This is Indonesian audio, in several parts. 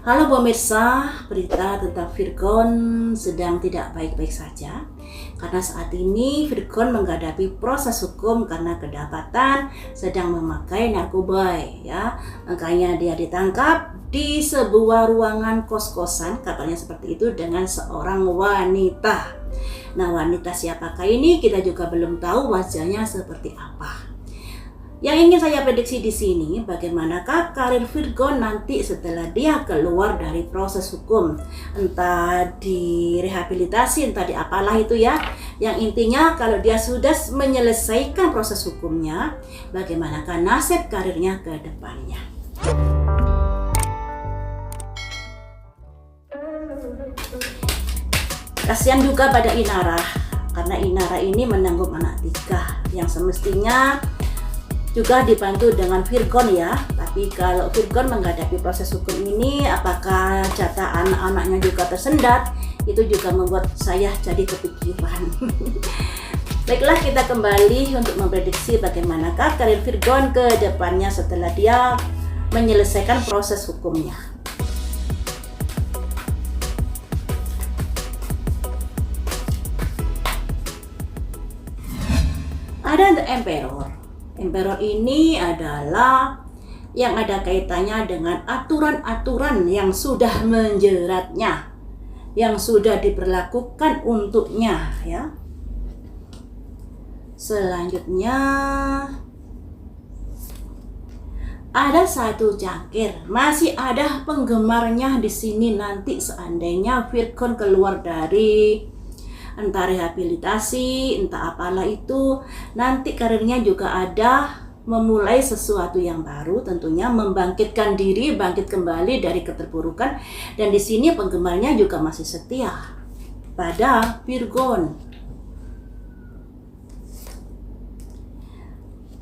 Halo pemirsa, berita tentang Virgon sedang tidak baik-baik saja karena saat ini Virgon menghadapi proses hukum karena kedapatan sedang memakai narkoba ya. Makanya dia ditangkap di sebuah ruangan kos-kosan, katanya seperti itu, dengan seorang wanita. Nah, wanita siapakah ini kita juga belum tahu wajahnya seperti apa. Yang ingin saya prediksi di sini, bagaimanakah karir Virgon nanti setelah dia keluar dari proses hukum, entah di rehabilitasi, entah di apalah itu ya. Yang intinya kalau dia sudah menyelesaikan proses hukumnya, bagaimanakah nasib karirnya ke depannya. Kasihan juga pada Inara, karena Inara ini menanggung anak 3 yang semestinya juga dibantu dengan Virgon ya. Tapi kalau Virgon menghadapi proses hukum ini, apakah jatah anak-anaknya juga tersendat? Itu juga membuat saya jadi kepikiran. Baiklah, kita kembali untuk memprediksi bagaimanakah karir Virgon ke depannya setelah dia menyelesaikan proses hukumnya. Ada The Emperor. Emperor ini adalah yang ada kaitannya dengan aturan-aturan yang sudah menjeratnya, yang sudah diberlakukan untuknya ya. Selanjutnya ada satu cangkir, masih ada penggemarnya di sini nanti seandainya Virgon keluar dari entah rehabilitasi, entah apalah itu, nanti karirnya juga ada memulai sesuatu yang baru, tentunya membangkitkan diri, bangkit kembali dari keterpurukan. Dan di sini penggemarnya juga masih setia pada Virgon.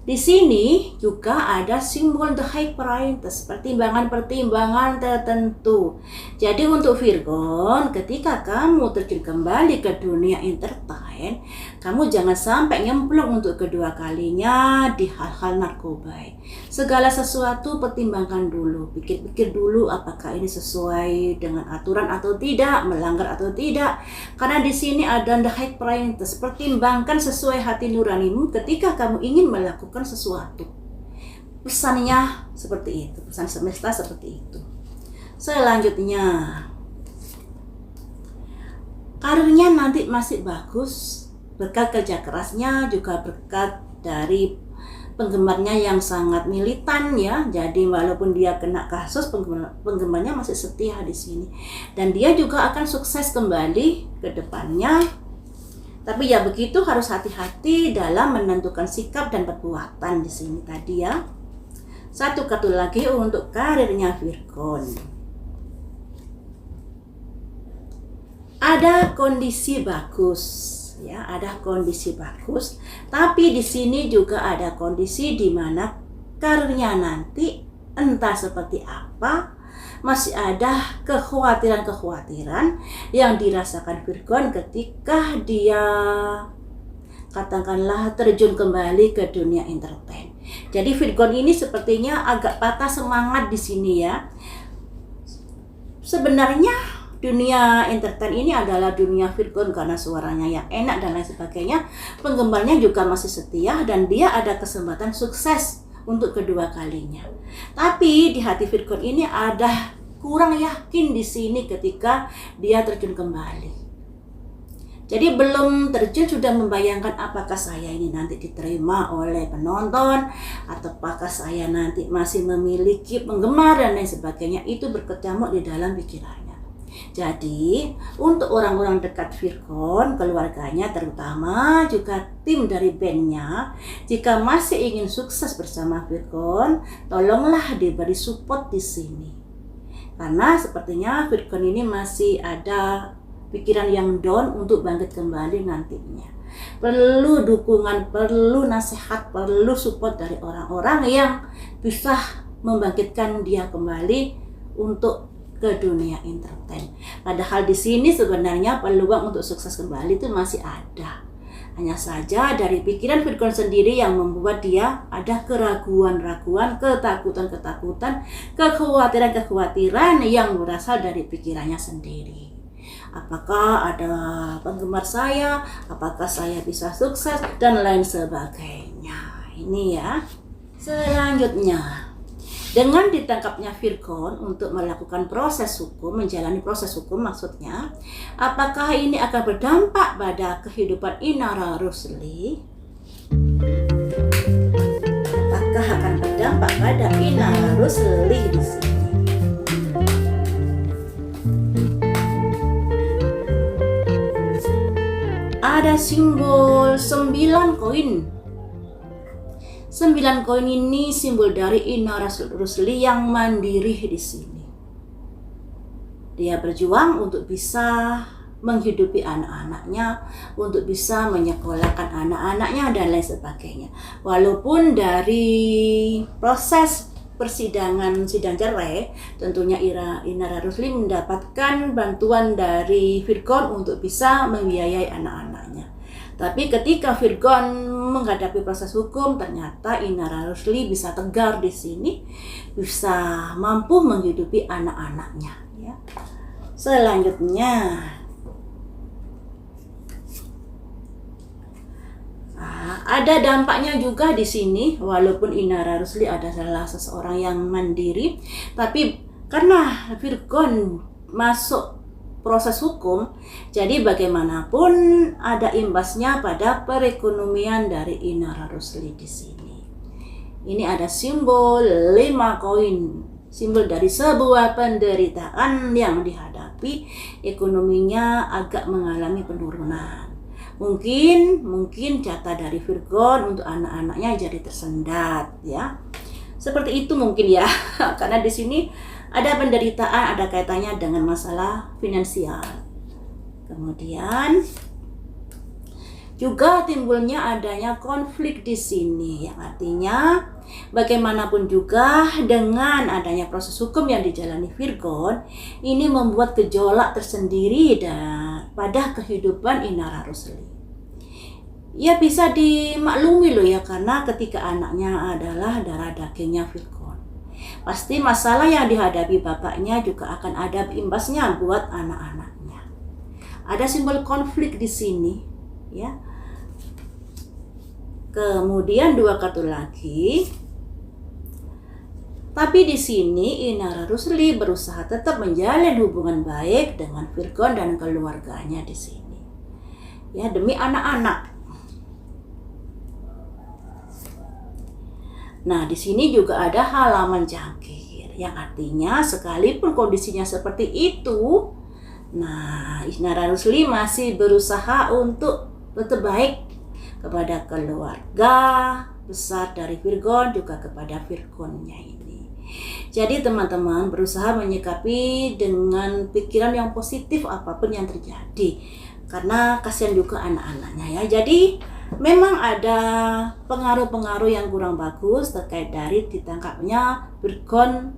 Di sini juga ada simbol The High Priestess, pertimbangan-pertimbangan tertentu. Jadi untuk Virgon, ketika kamu terjun kembali ke dunia entertain, kamu jangan sampai nyemplung untuk kedua kalinya di hal-hal narkoba. Segala sesuatu pertimbangkan dulu, pikir-pikir dulu apakah ini sesuai dengan aturan atau tidak, melanggar atau tidak. Karena di sini ada The High Priestess, pertimbangkan sesuai hati nuranimu ketika kamu ingin melakukan sesuatu. Pesannya seperti itu, pesan semesta seperti itu. Selanjutnya, karirnya nanti masih bagus berkat kerja kerasnya, juga berkat dari penggemarnya yang sangat militan ya. Jadi walaupun dia kena kasus, penggemarnya masih setia di sini, dan dia juga akan sukses kembali ke depannya. Tapi ya begitu, harus hati-hati dalam menentukan sikap dan perbuatan di sini tadi ya. Satu kartu lagi untuk karirnya Virgon. Ada kondisi bagus ya, ada kondisi bagus. Tapi di sini juga ada kondisi di mana karirnya nanti entah seperti apa. Masih ada kekhawatiran-kekhawatiran yang dirasakan Virgon ketika dia katakanlah terjun kembali ke dunia entertain. Jadi Virgon ini sepertinya agak patah semangat di sini ya. Sebenarnya dunia entertain ini adalah dunia Virgon karena suaranya yang enak dan lain sebagainya. Penggemarnya juga masih setia dan dia ada kesempatan sukses untuk kedua kalinya. Tapi di hati Virgon ini ada kurang yakin di sini ketika dia terjun kembali. Jadi belum terjun sudah membayangkan apakah saya ini nanti diterima oleh penonton, atau apakah saya nanti masih memiliki penggemar dan lain sebagainya. Itu berkecamuk di dalam pikirannya. Jadi untuk orang-orang dekat Virgon, keluarganya terutama, juga tim dari bandnya, jika masih ingin sukses bersama Virgon, tolonglah diberi support di sini. Karena sepertinya Virgon ini masih ada pikiran yang down untuk bangkit kembali nantinya. Perlu dukungan, perlu nasihat, perlu support dari orang-orang yang bisa membangkitkan dia kembali untuk ke dunia entertain. Padahal di sini sebenarnya peluang untuk sukses kembali itu masih ada. Hanya saja dari pikiran Virgon sendiri yang membuat dia ada keraguan-raguan, ketakutan-ketakutan, kekhawatiran-kekhawatiran yang berasal dari pikirannya sendiri. Apakah ada penggemar saya? Apakah saya bisa sukses? Dan lain sebagainya. Ini ya. Selanjutnya, dengan ditangkapnya Virgon untuk melakukan proses hukum, menjalani proses hukum maksudnya, apakah ini akan berdampak pada kehidupan Inara Rusli? Apakah akan berdampak pada Inara Rusli di sini? Ada simbol 9 koin. 9 koin ini simbol dari Inara Rusli yang mandiri di sini. Dia berjuang untuk bisa menghidupi anak-anaknya, untuk bisa menyekolahkan anak-anaknya dan lain sebagainya. Walaupun dari proses persidangan sidang cerai, tentunya Inara Rusli mendapatkan bantuan dari Virgon untuk bisa membiayai anak-anaknya. Tapi ketika Virgon menghadapi proses hukum, ternyata Inara Rusli bisa tegar di sini, bisa mampu menghidupi anak-anaknya. Ya. Selanjutnya, ada dampaknya juga di sini. Walaupun Inara Rusli adalah seseorang yang mandiri, tapi karena Virgon masuk proses hukum, jadi bagaimanapun ada imbasnya pada perekonomian dari Inara Rusli di sini. Ini ada simbol 5 koin, simbol dari sebuah penderitaan yang dihadapi, ekonominya agak mengalami penurunan. Mungkin jatah dari Virgon untuk anak-anaknya jadi tersendat, ya. Seperti itu mungkin ya, karena di sini ada penderitaan, ada kaitannya dengan masalah finansial. Kemudian juga timbulnya adanya konflik di sini, yang artinya bagaimanapun juga dengan adanya proses hukum yang dijalani Virgon, ini membuat gejolak tersendiri pada kehidupan Inara Rusli. Ya bisa dimaklumi loh ya, karena ketika anaknya adalah darah dagingnya Virgon, pasti masalah yang dihadapi bapaknya juga akan ada imbasnya buat anak-anaknya. Ada simbol konflik di sini, ya. Kemudian 2 kartu lagi. Tapi di sini Inara Rusli berusaha tetap menjalin hubungan baik dengan Virgon dan keluarganya di sini. Ya, demi anak-anak. Nah, di sini juga ada halaman cangkir, yang artinya sekalipun kondisinya seperti itu, nah Inara Rusli masih berusaha untuk tetap baik kepada keluarga besar dari Virgon, juga kepada Virgonnya ini. Jadi teman-teman berusaha menyikapi dengan pikiran yang positif apapun yang terjadi, karena kasihan juga anak-anaknya ya. Jadi memang ada pengaruh-pengaruh yang kurang bagus terkait dari ditangkapnya Virgon,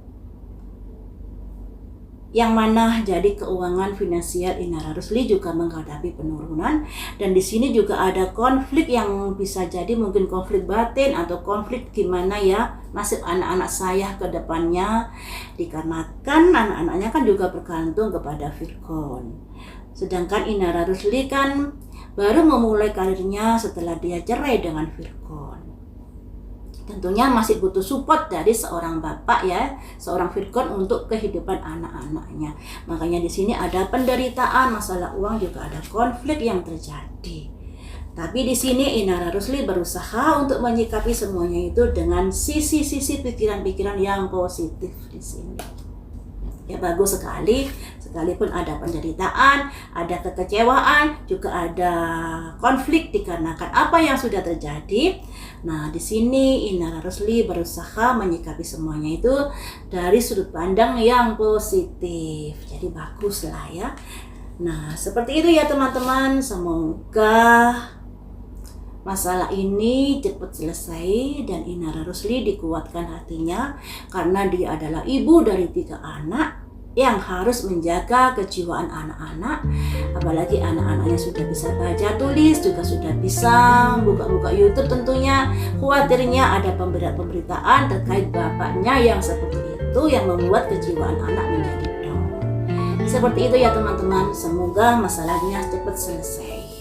yang mana jadi keuangan finansial Inara Rusli juga menghadapi penurunan. Dan di sini juga ada konflik yang bisa jadi mungkin konflik batin atau konflik gimana ya nasib anak-anak saya ke depannya, dikarenakan anak-anaknya kan juga bergantung kepada Virgon. Sedangkan Inara Rusli kan baru memulai karirnya setelah dia cerai dengan Virgon. Tentunya masih butuh support dari seorang bapak ya, seorang Virgon untuk kehidupan anak-anaknya. Makanya di sini ada penderitaan, masalah uang, juga ada konflik yang terjadi. Tapi di sini Inara Rusli berusaha untuk menyikapi semuanya itu dengan sisi-sisi pikiran-pikiran yang positif di sini. Ya bagus sekali, sekalipun ada penderitaan, ada kekecewaan, juga ada konflik dikarenakan apa yang sudah terjadi. Nah, di sini Inara Rusli berusaha menyikapi semuanya itu dari sudut pandang yang positif. Jadi bagus lah ya. Nah, seperti itu ya teman-teman. Semoga masalah ini cepat selesai dan Inara Rusli dikuatkan hatinya, karena dia adalah ibu dari 3 anak. yang harus menjaga kejiwaan anak-anak, apalagi anak-anaknya sudah bisa baca tulis, juga sudah bisa buka-buka YouTube tentunya. Khawatirnya ada pemberitaan terkait bapaknya yang seperti itu yang membuat kejiwaan anak menjadi down. Seperti itu ya teman-teman, semoga masalahnya cepat selesai.